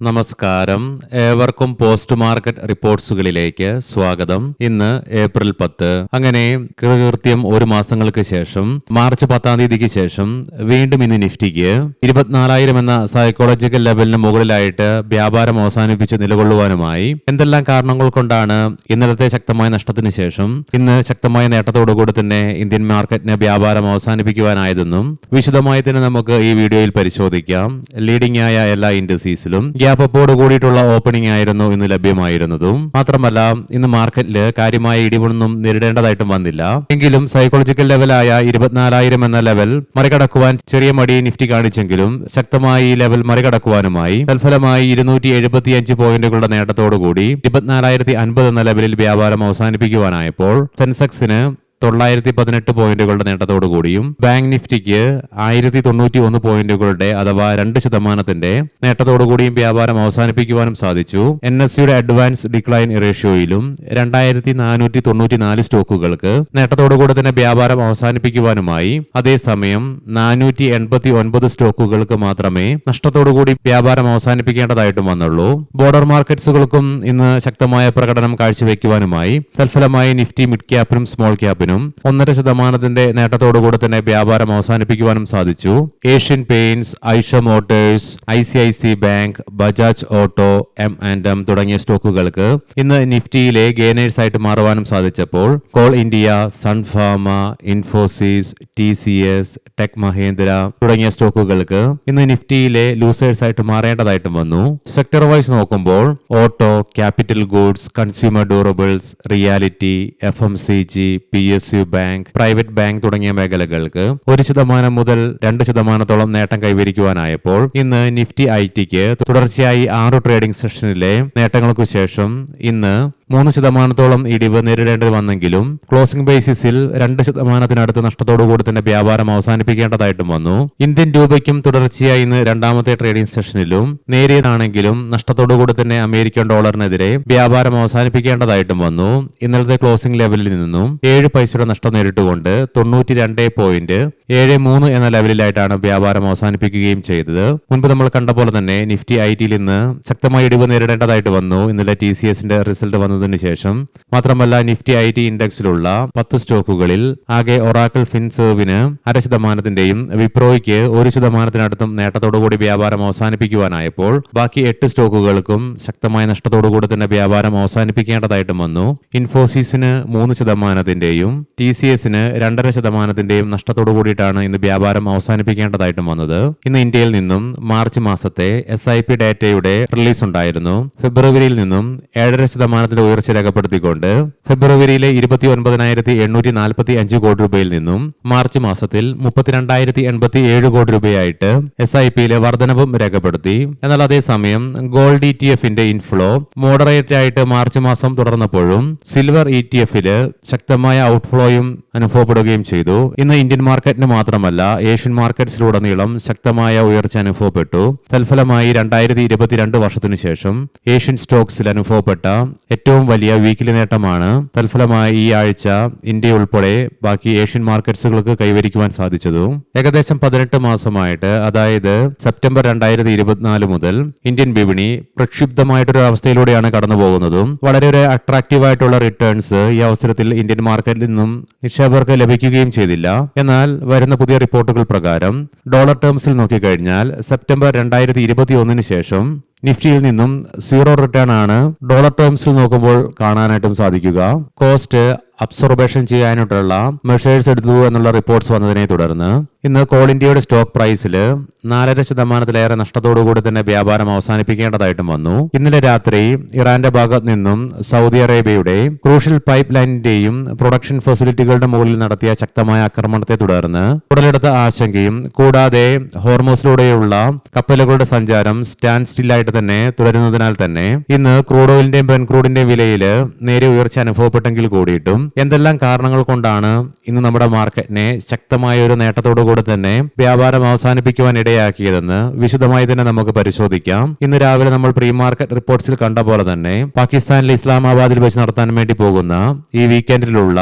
നമസ്കാരം. ഏവർക്കും post market റിപ്പോർട്ട്സുകളിലേക്ക് സ്വാഗതം. ഇന്ന് ഏപ്രിൽ 10. അങ്ങനെ കൃത്യം ഒരു മാസങ്ങൾക്ക് ശേഷം മാർച്ച് 10 തീയതിക്ക് ശേഷം വീണ്ടും ഇന്ന് നിഫ്റ്റിക്ക് 24,000 എന്ന സൈക്കോളജിക്കൽ ലെവലിന് മുകളിലായിട്ട് വ്യാപാരം അവസാനിപ്പിച്ച് നിലകൊള്ളുവാനുമായി എന്തെല്ലാം കാരണങ്ങൾ കൊണ്ടാണ് ഇന്നലത്തെ ശക്തമായ നഷ്ടത്തിന് ശേഷം ഇന്ന് ശക്തമായ നേട്ടത്തോടുകൂടി തന്നെ ഇന്ത്യൻ മാർക്കറ്റിന് വ്യാപാരം അവസാനിപ്പിക്കുവാനായതെന്നും വിശദമായി തന്നെ നമുക്ക് ഈ വീഡിയോയിൽ പരിശോധിക്കാം. ലീഡിംഗ് ആയ എല്ലാ ഇൻഡസ്ട്രീസിലും ഗ്യാപ്പോട് കൂടിയിട്ടുള്ള ഓപ്പണിംഗ് ആയിരുന്നു ഇന്ന് ലഭ്യമായിരുന്നതും. മാത്രമല്ല ഇന്ന് മാർക്കറ്റിൽ കാര്യമായ ഇടിവൊന്നും നേരിടേണ്ടതായിട്ടും വന്നില്ല. എങ്കിലും സൈക്കോളജിക്കൽ ലെവലായ 24,000 എന്ന ലെവൽ മറികടക്കുവാൻ ചെറിയ മടി നിഫ്റ്റി കാണിച്ചെങ്കിലും ശക്തമായി ഈ ലെവൽ മറികടക്കുവാനുമായി തൽഫലമായി 275 പോയിന്റുകളുടെ നേട്ടത്തോടുകൂടി 24,050 എന്ന ലെവലിൽ വ്യാപാരം അവസാനിപ്പിക്കുവാനായപ്പോൾ സെൻസെക്സിന് 918 പോയിന്റുകളുടെ നേട്ടത്തോടുകൂടിയും ബാങ്ക് നിഫ്റ്റിക്ക് 1091 പോയിന്റുകളുടെ അഥവാ 2% നേട്ടത്തോടുകൂടിയും വ്യാപാരം അവസാനിപ്പിക്കുവാനും സാധിച്ചു. NSEയുടെ അഡ്വാൻസ് ഡിക്ലൈൻ റേഷ്യോയിലും 2494 സ്റ്റോക്കുകൾക്ക് നേട്ടത്തോടുകൂടി തന്നെ വ്യാപാരം അവസാനിപ്പിക്കുവാനുമായി അതേസമയം 489 സ്റ്റോക്കുകൾക്ക് മാത്രമേ നഷ്ടത്തോടുകൂടി വ്യാപാരം അവസാനിപ്പിക്കേണ്ടതായിട്ടും വന്നുള്ളൂ. ബോർഡർ മാർക്കറ്റ്സുകൾക്കും ഇന്ന് ശക്തമായ പ്രകടനം കാഴ്ചവെക്കുവാനുമായി തൽഫലമായി നിഫ്റ്റി മിഡ് ക്യാപ്പിനും സ്മോൾ ക്യാപ്പിനും 1% നേട്ടത്തോടുകൂടി തന്നെ വ്യാപാരം അവസാനിപ്പിക്കുവാനും സാധിച്ചു. Asian paints, Eicher motors, ICICI bank, Bajaj auto, M&M തുടങ്ങിയ സ്റ്റോക്കുകൾക്ക് ഇന്ന് നിഫ്റ്റിയിലെ ഗെയിനേഴ്സ് ആയിട്ട് മാറുവാനും സാധിച്ചപ്പോൾ coal India, Sun Pharma, Infosys, TCS, tech Mahindra തുടങ്ങിയ സ്റ്റോക്കുകൾക്ക് ഇന്ന് നിഫ്റ്റിയിലെ ലൂസേഴ്സ് ആയിട്ട് മാറേണ്ടതായിട്ടും വന്നു. സെക്ടർ വൈസ് നോക്കുമ്പോൾ auto, capital goods, consumer durables, realty, FMCG, PSU bank, private bank തുടങ്ങിയ മേഖലകൾക്ക് 1% മുതൽ 2% നേട്ടം കൈവരിക്കുവാനായപ്പോൾ ഇന്ന് നിഫ്റ്റി ITക്ക് തുടർച്ചയായി 6 ട്രേഡിംഗ് സെഷനിലെ നേട്ടങ്ങൾക്കു ശേഷം ഇന്ന് 3% ഇടിവ് നേരിടേണ്ടി വന്നെങ്കിലും ക്ലോസിംഗ് ബേസിസിൽ 2% നഷ്ടത്തോടുകൂടി തന്നെ വ്യാപാരം അവസാനിപ്പിക്കേണ്ടതായിട്ടും വന്നു. ഇന്ത്യൻ രൂപയ്ക്കും തുടർച്ചയായി ഇന്ന് രണ്ടാമത്തെ ട്രേഡിംഗ് സെഷനിലും നേരിയതാണെങ്കിലും നഷ്ടത്തോടുകൂടി തന്നെ അമേരിക്കൻ ഡോളറിനെതിരെ വ്യാപാരം അവസാനിപ്പിക്കേണ്ടതായിട്ടും വന്നു. ഇന്നലത്തെ ക്ലോസിംഗ് ലെവലിൽ നിന്നും 7 പൈസയുടെ നഷ്ടം നേരിട്ടുകൊണ്ട് 92.73 എന്ന ലെവലിലായിട്ടാണ് വ്യാപാരം അവസാനിപ്പിക്കുകയും ചെയ്തത്. മുൻപ് നമ്മൾ കണ്ട പോലെ തന്നെ നിഫ്റ്റി ITയിൽ ഇന്ന് ശക്തമായ ഇടിവ് നേരിടേണ്ടതായിട്ട് വന്നു. ഇന്നലെ TCSന്റെ റിസൾട്ട് വന്നതിന് ശേഷം മാത്രമല്ല നിഫ്റ്റി IT ഇൻഡെക്സിലുള്ള 10 സ്റ്റോക്കുകളിൽ ആകെ ഒറാക്കിൾ ഫിൻസേർവിന് 0.5%, വിപ്രോയ്ക്ക് 1% നേട്ടത്തോടുകൂടി വ്യാപാരം അവസാനിപ്പിക്കുവാനായപ്പോൾ ബാക്കി 8 സ്റ്റോക്കുകൾക്കും ശക്തമായ നഷ്ടത്തോടുകൂടി തന്നെ വ്യാപാരം അവസാനിപ്പിക്കേണ്ടതായിട്ടും വന്നു. ഇൻഫോസിസിന് 3%, TCSന് 2.5% നഷ്ടത്തോടു കൂടിയിട്ടാണ് ഇന്ന് വ്യാപാരം അവസാനിപ്പിക്കേണ്ടതായിട്ടും വന്നത്. ഇന്ന് ഇന്ത്യയിൽ നിന്നും മാർച്ച് മാസത്തെ SIP ഡാറ്റയുടെ റിലീസ് ഉണ്ടായിരുന്നു. ഫെബ്രുവരിയിൽ നിന്നും 7.5% ഉയർച്ച രേഖപ്പെടുത്തിക്കൊണ്ട് ഫെബ്രുവരിയിലെ 29,845 കോടി രൂപയിൽ നിന്നും മാർച്ച് മാസത്തിൽ 32,087 കോടി രൂപയായിട്ട് SIPയിലെ വർധനവും രേഖപ്പെടുത്തി. എന്നാൽ അതേസമയം ഗോൾഡ് ETF ഇൻഫ്ലോ മോഡറേറ്റ് ആയിട്ട് മാർച്ച് മാസം തുടർന്നപ്പോഴും സിൽവർ ETF ശക്തമായ ഔട്ട്ഫ്ലോയും അനുഭവപ്പെടുകയും ചെയ്തു. ഇന്ന് ഇന്ത്യൻ മാർക്കറ്റിന് മാത്രമല്ല ഏഷ്യൻ മാർക്കറ്റ്സിലുടനീളം ശക്തമായ ഉയർച്ച അനുഭവപ്പെട്ടു. തൽഫലമായി 2022 വർഷത്തിനു ശേഷം ഏഷ്യൻ സ്റ്റോക്സിൽ അനുഭവപ്പെട്ട ഏറ്റവും വലിയ വീക്കിലി നേട്ടമാണ് തൽഫലമായി ഈ ആഴ്ച ഇന്ത്യ ഉൾപ്പെടെ ബാക്കി ഏഷ്യൻ മാർക്കറ്റ്സുകൾക്ക് കൈവരിക്കുവാൻ സാധിച്ചതു. ഏകദേശം 18 മാസമായിട്ട് അതായത് സെപ്റ്റംബർ 2024 മുതൽ ഇന്ത്യൻ വിപണി പ്രക്ഷുബ്ധമായിട്ടൊരു അവസ്ഥയിലൂടെയാണ് കടന്നു പോകുന്നതും വളരെ അട്രാക്റ്റീവായിട്ടുള്ള റിട്ടേൺസ് ഈ അവസരത്തിൽ ഇന്ത്യൻ മാർക്കറ്റിൽ നിന്നും നിക്ഷേപകർക്ക് ലഭിക്കുകയും ചെയ്തില്ല. എന്നാൽ വരുന്ന പുതിയ റിപ്പോർട്ടുകൾ പ്രകാരം ഡോളർ ടേംസിൽ നോക്കിക്കഴിഞ്ഞാൽ സെപ്റ്റംബർ 2021 ശേഷം നിഫ്റ്റിയിൽ നിന്നും 0 റിട്ടേൺ ആണ് ഡോളർ ടേംസിൽ നോക്കുമ്പോൾ കാണാനായിട്ടും സാധിക്കുക. കോസ്റ്റ് അബ്സോർബേഷൻ ചെയ്യാനായിട്ടുള്ള മെഷേഴ്സ് എടുത്തു എന്നുള്ള റിപ്പോർട്ട്സ് വന്നതിനെ തുടർന്ന് ഇന്ന് കോൾ ഇന്ത്യയുടെ സ്റ്റോക്ക് പ്രൈസിൽ 4.5% നഷ്ടത്തോടുകൂടി തന്നെ വ്യാപാരം അവസാനിപ്പിക്കേണ്ടതായിട്ടും വന്നു. ഇന്നലെ രാത്രി ഇറാന്റെ ഭാഗത്ത് നിന്നും സൗദി അറേബ്യയുടെ ക്രൂഷ്യൽ പൈപ്പ് ലൈനിന്റെയും പ്രൊഡക്ഷൻ ഫെസിലിറ്റികളുടെ മുകളിൽ നടത്തിയ ശക്തമായ ആക്രമണത്തെ തുടർന്ന് ഉടലെടുത്ത ആശങ്കയും കൂടാതെ ഹോർമോസിലൂടെയുള്ള കപ്പലുകളുടെ സഞ്ചാരം സ്റ്റാൻഡ് സ്റ്റില്ലായിട്ട് തന്നെ തുടരുന്നതിനാൽ തന്നെ ഇന്ന് ക്രൂഡ് ഓയിലിന്റെയും ബ്രെന്റ് വിലയിൽ നേരിയ ഉയർച്ച അനുഭവപ്പെട്ടെങ്കിൽ കൂടിയിട്ടും എന്തെല്ലാം കാരണങ്ങൾ കൊണ്ടാണ് ഇന്ന് നമ്മുടെ മാർക്കറ്റിനെ ശക്തമായ ഒരു നേട്ടത്തോടുകൂടി തന്നെ വ്യാപാരം അവസാനിപ്പിക്കുവാൻ ഇടയാക്കിയതെന്ന് വിശദമായി തന്നെ നമുക്ക് പരിശോധിക്കാം. ഇന്ന് രാവിലെ നമ്മൾ പ്രീ മാർക്കറ്റ് റിപ്പോർട്ട്സിൽ കണ്ട പോലെ തന്നെ പാകിസ്ഥാനിലെ ഇസ്ലാമാബാദിൽ വെച്ച് നടത്താൻ വേണ്ടി പോകുന്ന ഈ വീക്കെൻഡിലുള്ള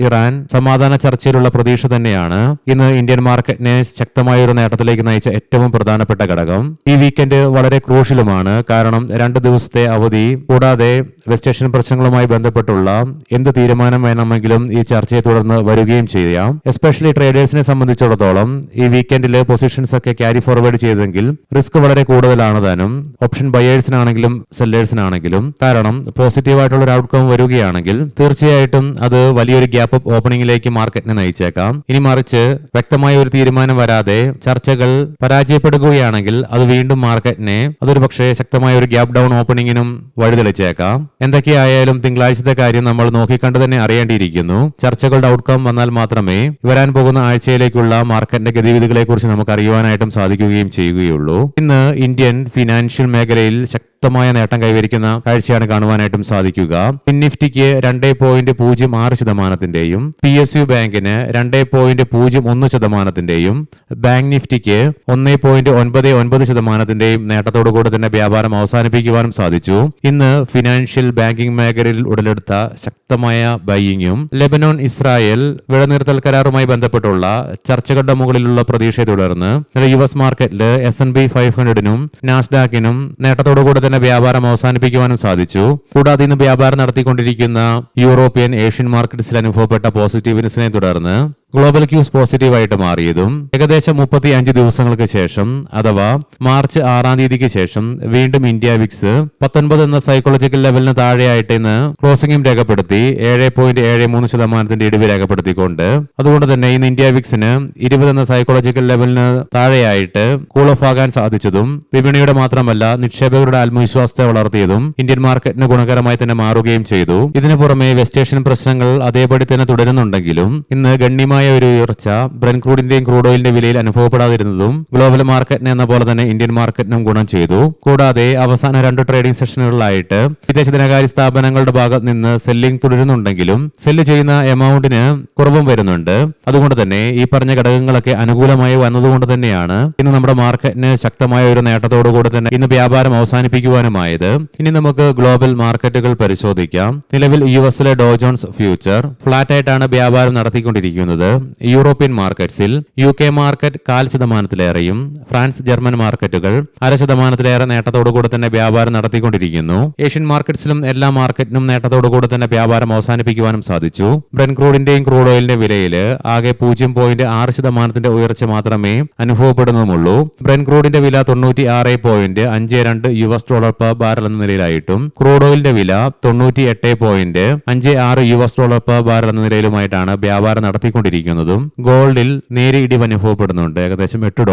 ഇറാൻ സമാധാന ചർച്ചയിലുള്ള പ്രതീക്ഷ തന്നെയാണ് ഇന്ന് ഇന്ത്യൻ മാർക്കറ്റിനെ ശക്തമായ ഒരു നേട്ടത്തിലേക്ക് നയിച്ച ഏറ്റവും പ്രധാനപ്പെട്ട ഘടകം. ഈ വീക്കെൻഡ് വളരെ ക്രൂഷ്യലുമാണ്. കാരണം 2 ദിവസത്തെ അവധി കൂടാതെ വെസ്റ്റ് ഏഷ്യൻ പ്രശ്നങ്ങളുമായി ബന്ധപ്പെട്ടുള്ള എന്ത് തീരുമാനം വേണമെങ്കിലും ഈ ചർച്ചയെ തുടർന്ന് വരികയും ചെയ്യാം. എസ്പെഷ്യലി ട്രേഡേഴ്സിനെ സംബന്ധിച്ചിടത്തോളം ഈ വീക്കെൻഡിൽ പൊസിഷൻസ് ഒക്കെ ക്യാരി ഫോർവേഡ് ചെയ്തെങ്കിൽ റിസ്ക് വളരെ കൂടുതലാണ് താനും ഓപ്ഷൻ ബയേഴ്സിനാണെങ്കിലും സെല്ലേഴ്സിനാണെങ്കിലും. കാരണം പോസിറ്റീവായിട്ടുള്ള ഒരു ഔട്ട്കം വരികയാണെങ്കിൽ തീർച്ചയായിട്ടും അത് വലിയൊരു ഗ്യാപ്പ് ഓപ്പണിംഗിലേക്ക് മാർക്കറ്റിനെ നയിച്ചേക്കാം. ഇനി മറിച്ച് വ്യക്തമായ ഒരു തീരുമാനം വരാതെ ചർച്ചകൾ പരാജയപ്പെടുകയാണെങ്കിൽ അത് വീണ്ടും മാർക്കറ്റിനെ അതൊരു പക്ഷേ ശക്തമായ ഒരു ഗ്യാപ്പ് ഡൗൺ ഓപ്പണിംഗിനും വഴിതെളിച്ചേക്കാം. എന്തൊക്കെയായാലും തിങ്കളാഴ്ചത്തെ കാര്യം നമ്മൾ നോക്കിക്കണ്ട് തന്നെ അറിയേണ്ടിയിരിക്കുന്നു. ചർച്ചകളുടെ ഔട്ട്കം വന്നാൽ മാത്രമേ വരാൻ പോകുന്ന ആഴ്ചയിലേക്കുള്ള മാർക്കറ്റിന്റെ ഗതിവിധികളെ കുറിച്ച് നമുക്ക് അറിയുവാനായിട്ടും സാധിക്കുകയും ചെയ്യുകയുള്ളൂ. ഇന്ന് ഇന്ത്യൻ ഫിനാൻഷ്യൽ മേഖലയിൽ ശക്തമായ നേട്ടം കൈവരിക്കുന്ന കാഴ്ചയാണ് കാണുവാനായിട്ടും സാധിക്കുക. നിഫ്റ്റിക്ക് 2.06%, PSU ബാങ്കിന് 2.01%, ബാങ്ക് നിഫ്റ്റിക്ക് 1.99% നേട്ടത്തോടുകൂടി തന്നെ വ്യാപാരം അവസാനിപ്പിക്കുവാനും സാധിച്ചു. ഇന്ന് ഫിനാൻഷ്യൽ ബാങ്കിംഗ് മേഖലയിൽ ഉടലെടുത്ത ശക്തമായ ബൈയിങ്ങും ലെബനോൻ ഇസ്രായേൽ വെടിനിർത്തൽ കരാറുമായി ബന്ധപ്പെട്ടുള്ള ചർച്ചകളുടെ മുകളിലുള്ള പ്രതീക്ഷയെ തുടർന്ന് US മാർക്കറ്റിൽ S&P 500നും നാസ്ഡാക്കിനും നേട്ടത്തോടുകൂടി തന്നെ വ്യാപാരം അവസാനിപ്പിക്കുവാനും സാധിച്ചു. കൂടാതെ ഇന്ന് വ്യാപാരം നടത്തിക്കൊണ്ടിരിക്കുന്ന യൂറോപ്യൻ ഏഷ്യൻ മാർക്കറ്റ്സിൽ അനുഭവപ്പെട്ട പോസിറ്റീവ്നെസിനെ തുടർന്ന് ഗ്ലോബൽ ക്യൂസ് പോസിറ്റീവായിട്ട് മാറിയതും ഏകദേശം 35 ദിവസങ്ങൾക്ക് ശേഷം അഥവാ മാർച്ച് 6-ാം തീയതിക്ക് ശേഷം വീണ്ടും ഇന്ത്യ വിക്സ് 19 എന്ന സൈക്കോളജിക്കൽ ലെവലിന് താഴെയായിട്ട് ഇന്ന് ക്ലോസിംഗും രേഖപ്പെടുത്തി 7.73% ഇടിവ് രേഖപ്പെടുത്തിക്കൊണ്ട്. അതുകൊണ്ട് തന്നെ ഇന്ന് ഇന്ത്യ വിക്സിന് 20 എന്ന സൈക്കോളജിക്കൽ ലെവലിന് താഴെയായിട്ട് കൂൾ ഓഫ് ആകാൻ സാധിച്ചതും വിപണിയുടെ മാത്രമല്ല നിക്ഷേപകരുടെ ആത്മവിശ്വാസത്തെ വളർത്തിയതും ഇന്ത്യൻ മാർക്കറ്റിന് ഗുണകരമായി തന്നെ മാറുകയും ചെയ്തു. ഇതിനു പുറമെ വെസ്റ്റ് ഏഷ്യൻ പ്രശ്നങ്ങൾ അതേപടി തന്നെ തുടരുന്നുണ്ടെങ്കിലും ഇന്ന് ഗണ്യമായ ഒരു ഉയർച്ച ബ്രെന്റ് ക്രൂഡിന്റെയും ക്രൂഡ് ഓയിലിന്റെ വിലയിൽ അനുഭവപ്പെടാതിരുന്നതും ഗ്ലോബൽ മാർക്കറ്റിനെ എന്ന പോലെ തന്നെ ഇന്ത്യൻ മാർക്കറ്റിനും ഗുണം ചെയ്തു. കൂടാതെ അവസാന 2 ട്രേഡിംഗ് സെഷനുകളിലായിട്ട് വിദേശ ധനകാര്യ സ്ഥാപനങ്ങളുടെ ഭാഗത്ത് നിന്ന് സെല്ലിംഗ് തുടരുന്നുണ്ടെങ്കിലും സെല്ല് ചെയ്യുന്ന എമൗണ്ടിന് കുറവും വരുന്നുണ്ട്. അതുകൊണ്ട് തന്നെ ഈ പറഞ്ഞ ഘടകങ്ങളൊക്കെ അനുകൂലമായി വന്നതുകൊണ്ട് തന്നെയാണ് ഇന്ന് നമ്മുടെ മാർക്കറ്റിന് ശക്തമായ ഒരു നേട്ടത്തോടുകൂടി തന്നെ ഇന്ന് വ്യാപാരം അവസാനിപ്പിക്കുവാനുമായത്. ഇനി നമുക്ക് ഗ്ലോബൽ മാർക്കറ്റുകൾ പരിശോധിക്കാം. നിലവിൽ US Dow Jones future flat ആയിട്ടാണ് വ്യാപാരം നടത്തിക്കൊണ്ടിരിക്കുന്നത്. യൂറോപ്യൻ മാർക്കറ്റ്സിൽ UK മാർക്കറ്റ് 0.5%, ഫ്രാൻസ് ജർമ്മൻ മാർക്കറ്റുകൾ 0.5% നേട്ടത്തോടുകൂടി തന്നെ വ്യാപാരം നടത്തിക്കൊണ്ടിരിക്കുന്നു. ഏഷ്യൻ മാർക്കറ്റ്സിലും എല്ലാ മാർക്കറ്റിനും നേട്ടത്തോടുകൂടി തന്നെ വ്യാപാരം അവസാനിപ്പിക്കുവാനും സാധിച്ചു. ബ്രെന്റ് ക്രൂഡിന്റെയും ക്രൂഡ് ഓയിലിന്റെ വിലയിൽ ആകെ 0.6% ഉയർച്ച മാത്രമേ അനുഭവപ്പെടുന്നുമുള്ളൂ. ബ്രെന്റ് ക്രൂഡിന്റെ വില $96.52 പെർ ബാരൽ എന്ന നിലയിലായിട്ടും ക്രൂഡ് ഓയിലിന്റെ വില $98.56 പെർ ബാരൽ എന്ന നിലയിലുമായിട്ടാണ് വ്യാപാരം നടത്തിക്കൊണ്ടിരിക്കുന്നതും. ഗോൾഡിൽ നേരിയ ഇടിവ് അനുഭവപ്പെടുന്നുണ്ട്. ഏകദേശം $8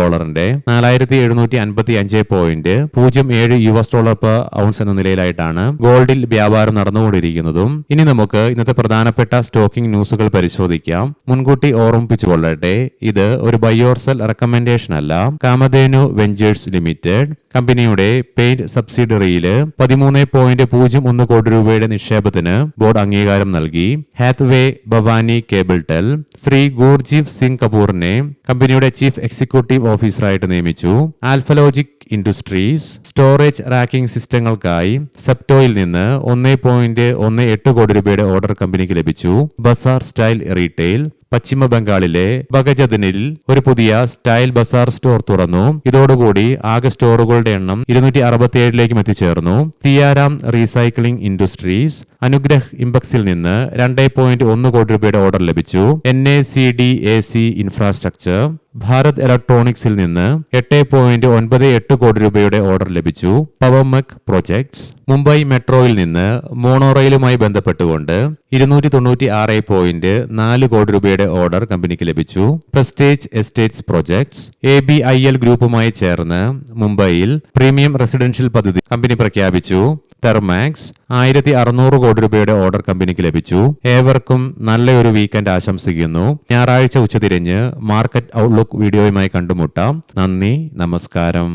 $4755.07 പെർ ഔൺസ് എന്ന നിലയിലായിട്ടാണ് ഗോൾഡിൽ വ്യാപാരം നടന്നുകൊണ്ടിരിക്കുന്നതും. ഇനി നമുക്ക് ഇന്നത്തെ പ്രധാനപ്പെട്ട സ്റ്റോക്കിംഗ് ന്യൂസുകൾ പരിശോധിക്കാം. മുൻകൂട്ടി ഓർമ്മിപ്പിച്ചുകൊള്ളട്ടെ, ഇത് ഒരു ബൈ ഓർ സെൽ റെക്കമെൻഡേഷൻ അല്ല. കാമധേനു വെഞ്ചേഴ്സ് ലിമിറ്റഡ് കമ്പനിയുടെ പെയിന്റ് സബ്സിഡറിയിൽ 13.01 കോടി രൂപയുടെ നിക്ഷേപത്തിന് ബോർഡ് അംഗീകാരം നൽകി. ഹാത്വേ ഭവാനി കേബിൾ ടെൽ ശ്രീ ഗൂർജീവ് സിംഗ് കപൂറിനെ കമ്പനിയുടെ ചീഫ് എക്സിക്യൂട്ടീവ് ഓഫീസറായിട്ട് നിയമിച്ചു. ആൽഫലോജിക് ഇൻഡസ്ട്രീസ് സ്റ്റോറേജ് റാക്കിംഗ് സിസ്റ്റങ്ങൾക്കായി സെപ്റ്റോയിൽ നിന്ന് 1.18 കോടി രൂപയുടെ ഓർഡർ കമ്പനിക്ക് ലഭിച്ചു. ബസാർ സ്റ്റൈൽ റീറ്റെയിൽ പശ്ചിമ ബംഗാളിലെ ബഗജദിനിൽ ഒരു പുതിയ സ്റ്റൈൽ ബസാർ സ്റ്റോർ തുറന്നു. ഇതോടുകൂടി ആകെ സ്റ്റോറുകളുടെ എണ്ണം 267ലേക്കും എത്തിച്ചേർന്നു. സിയാരാം റീസൈക്ലിംഗ് ഇൻഡസ്ട്രീസ് അനുഗ്രഹ് ഇംപെക്സിൽ നിന്ന് 2.1 കോടി രൂപയുടെ ഓർഡർ ലഭിച്ചു. NACDAC ഇൻഫ്രാസ്ട്രക്ചർ ഭാരത് ഇലക്ട്രോണിക്സിൽ നിന്ന് 8.98 കോടി രൂപയുടെ ഓർഡർ ലഭിച്ചു. പവർമെക് പ്രോജക്ട്സ് മുംബൈ മെട്രോയിൽ നിന്ന് മോണോറെയിലുമായി ബന്ധപ്പെട്ടുകൊണ്ട് 296.4 കോടി രൂപയുടെ ഓർഡർ കമ്പനിക്ക് ലഭിച്ചു. പ്രസ്റ്റേജ് എസ്റ്റേറ്റ്സ് പ്രോജക്ട്സ് ABIL ഗ്രൂപ്പുമായി ചേർന്ന് മുംബൈയിൽ പ്രീമിയം റെസിഡൻഷ്യൽ പദ്ധതി കമ്പനി പ്രഖ്യാപിച്ചു. തെർമാക്സ് 1600 കോടി രൂപയുടെ ഓർഡർ കമ്പനിക്ക് ലഭിച്ചു. ഏവർക്കും നല്ലൊരു വീക്കെൻഡ് ആശംസിക്കുന്നു. ഞായറാഴ്ച ഉച്ചതിരിഞ്ഞ് മാർക്കറ്റ് ഔട്ട്ലുക്ക് വീഡിയോയുമായി കണ്ടുമുട്ടാം. നന്ദി, നമസ്കാരം.